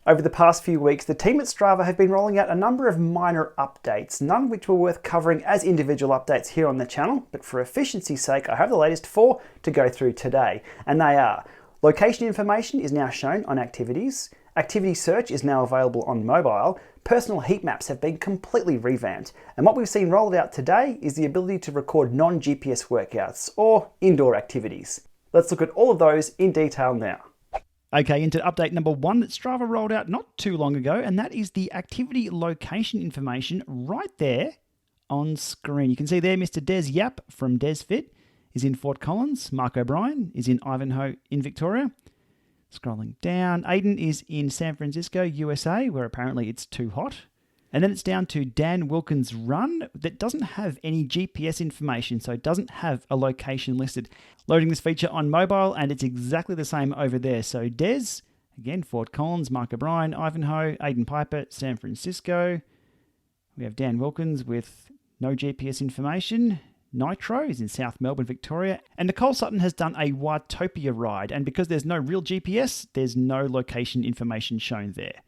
Over the past few weeks, the team at Strava have been rolling out a number of minor updates, none which were worth covering as individual updates here on the channel, but for efficiency's sake, I have the latest 4 to go through today. And they are: location information is now shown on activities, activity search is now available on mobile, personal heat maps have been completely revamped, and what we've seen rolled out today is the ability to record non-GPS workouts or indoor activities. Let's look at all of those in detail now. Okay, into update number 1 that Strava rolled out not too long ago, and that is the activity location information right there on screen. You can see there Mr. Des Yap from DesFit is in Fort Collins. Mark O'Brien is in Ivanhoe in Victoria. Scrolling down, Aiden is in San Francisco, USA, where apparently it's too hot. And then it's down to Dan Wilkins' run that doesn't have any GPS information, so it doesn't have a location listed. Loading this feature on mobile, and it's exactly the same over there. So Des, again, Fort Collins, Mark O'Brien, Ivanhoe, Aiden Piper, San Francisco. We have Dan Wilkins with no GPS information. Nitro is in South Melbourne, Victoria. And Nicole Sutton has done a Watopia ride, and because there's no real GPS, there's no location information shown there.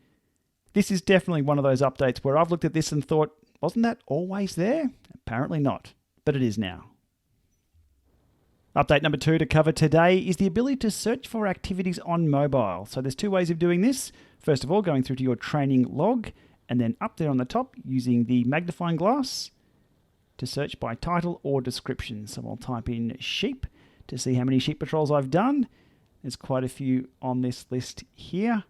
This is definitely one of those updates where I've looked at this and thought, wasn't that always there? Apparently not, but it is now. Update number 2 to cover today is the ability to search for activities on mobile. So there's 2 ways of doing this. First of all, going through to your training log, and then up there on the top using the magnifying glass to search by title or description. So I'll type in sheep to see how many sheep patrols I've done. There's quite a few on this list here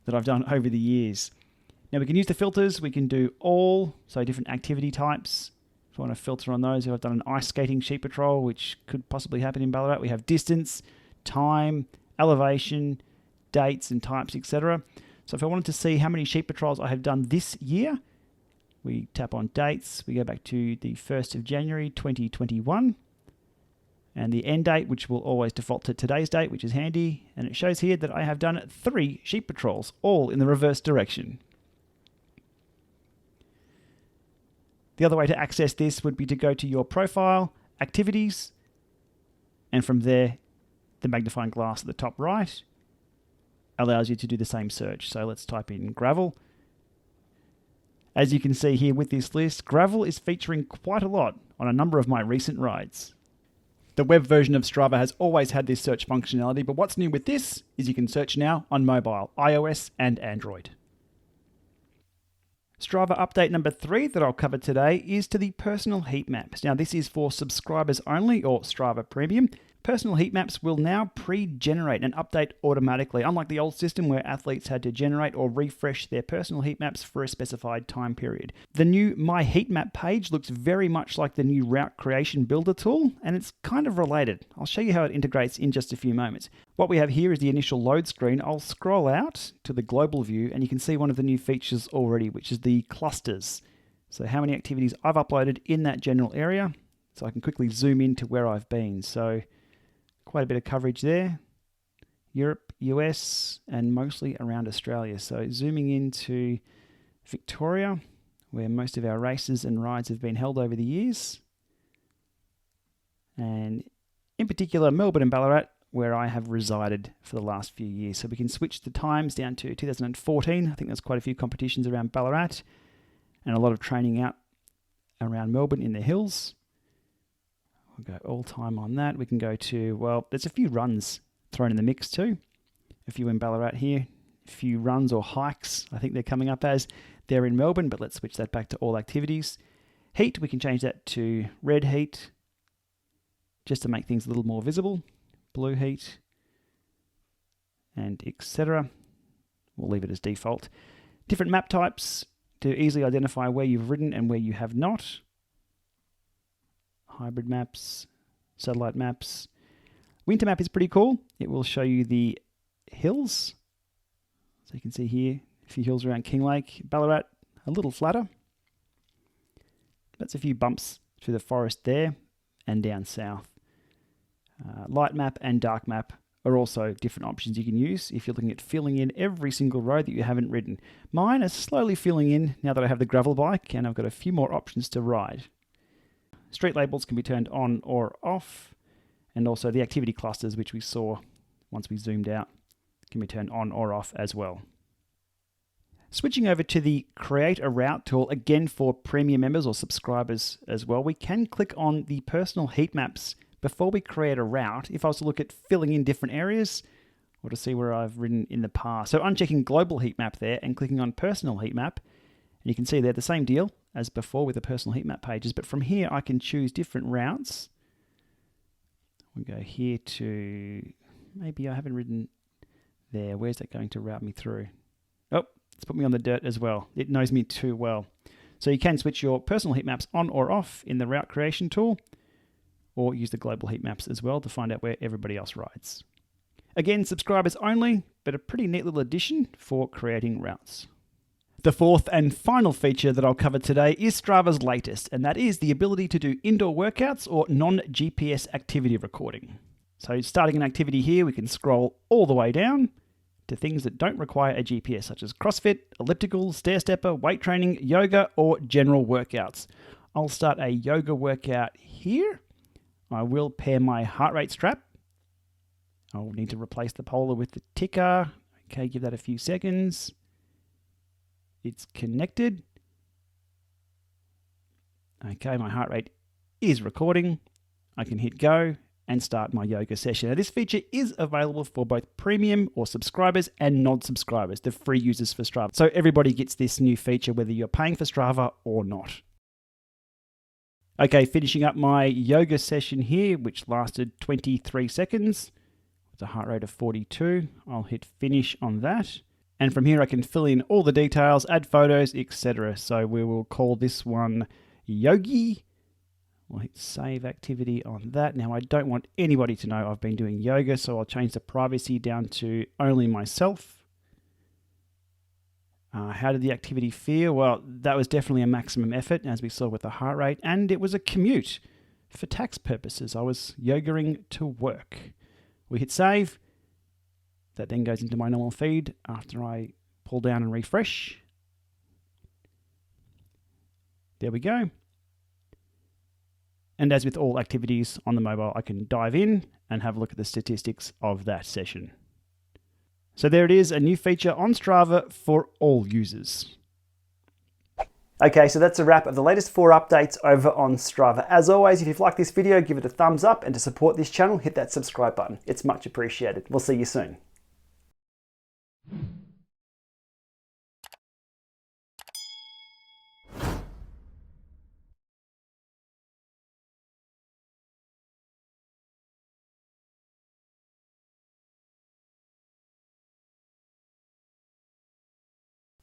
that I've done over the years. Now we can use the filters. We can do all, so different activity types. If I want to filter on those, if I've done an ice skating sheep patrol, which could possibly happen in Ballarat, we have distance, time, elevation, dates and types, etc. So if I wanted to see how many sheep patrols I have done this year, we tap on dates. We go back to the 1st of January 2021. And the end date, which will always default to today's date, which is handy. And it shows here that I have done 3 sheep patrols, all in the reverse direction. The other way to access this would be to go to your profile, activities, and from there, the magnifying glass at the top right allows you to do the same search. So let's type in gravel. As you can see here with this list, gravel is featuring quite a lot on a number of my recent rides. The web version of Strava has always had this search functionality, but what's new with this is you can search now on mobile, iOS and Android. Strava update number 3 that I'll cover today is to the personal heat maps. Now this is for subscribers only or Strava Premium. Personal heat maps will now pre-generate and update automatically, unlike the old system where athletes had to generate or refresh their personal heat maps for a specified time period. The new My Heat Map page looks very much like the new Route Creation Builder tool, and it's kind of related. I'll show you how it integrates in just a few moments. What we have here is the initial load screen. I'll scroll out to the global view and you can see one of the new features already, which is the clusters. So how many activities I've uploaded in that general area. So I can quickly zoom in to where I've been. So quite a bit of coverage there. Europe, US, and mostly around Australia. So zooming into Victoria, where most of our races and rides have been held over the years. And in particular, Melbourne and Ballarat, where I have resided for the last few years. So we can switch the times down to 2014. I think there's quite a few competitions around Ballarat and a lot of training out around Melbourne in the hills. We'll go all time on that. We can go to, well, there's a few runs thrown in the mix too. A few in Ballarat here, a few runs or hikes, I think they're coming up as. They're in Melbourne, but let's switch that back to all activities. Heat, we can change that to red heat, just to make things a little more visible. Blue heat, and etc. We'll leave it as default. Different map types to easily identify where you've ridden and where you have not. Hybrid maps, satellite maps. Winter map is pretty cool. It will show you the hills. So you can see here a few hills around Kinglake. Ballarat, a little flatter. That's a few bumps through the forest there and down south. Light map and dark map are also different options you can use if you're looking at filling in every single road that you haven't ridden. Mine is slowly filling in now that I have the gravel bike and I've got a few more options to ride. Street labels can be turned on or off, and also the activity clusters, which we saw once we zoomed out, can be turned on or off as well. Switching over to the Create a Route tool, again for premium members or subscribers as well, we can click on the personal heat maps before we create a route. If I was to look at filling in different areas, or to see where I've ridden in the past. So unchecking global heat map there and clicking on personal heat map, and you can see they're the same deal as before with the personal heat map pages, but from here I can choose different routes. We go here to, maybe I haven't ridden there. Where's that going to route me through? Oh, it's put me on the dirt as well. It knows me too well. So you can switch your personal heat maps on or off in the route creation tool, or use the global heat maps as well to find out where everybody else rides. Again, subscribers only, but a pretty neat little addition for creating routes. The fourth and final feature that I'll cover today is Strava's latest, and that is the ability to do indoor workouts or non-GPS activity recording. So starting an activity here, we can scroll all the way down to things that don't require a GPS, such as CrossFit, elliptical, stair stepper, weight training, yoga, or general workouts. I'll start a yoga workout here. I will pair my heart rate strap. I'll need to replace the polar with the ticker. Okay, give that a few seconds. It's connected. Okay, my heart rate is recording. I can hit go and start my yoga session. Now, this feature is available for both premium or subscribers and non-subscribers, the free users for Strava. So everybody gets this new feature, whether you're paying for Strava or not. Okay, finishing up my yoga session here, which lasted 23 seconds with a heart rate of 42. I'll hit finish on that. And from here I can fill in all the details, add photos, etc. So we will call this one Yogi. We'll hit save activity on that. Now I don't want anybody to know I've been doing yoga, so I'll change the privacy down to only myself. How did the activity feel? Well, that was definitely a maximum effort, as we saw with the heart rate, and it was a commute. For tax purposes, I was yogaing to work. We hit save. That then goes into my normal feed after I pull down and refresh. There we go. And as with all activities on the mobile, I can dive in and have a look at the statistics of that session. So there it is, a new feature on Strava for all users. Okay, so that's a wrap of the latest 4 updates over on Strava. As always, if you've liked this video, give it a thumbs up, and to support this channel, hit that subscribe button. It's much appreciated. We'll see you soon.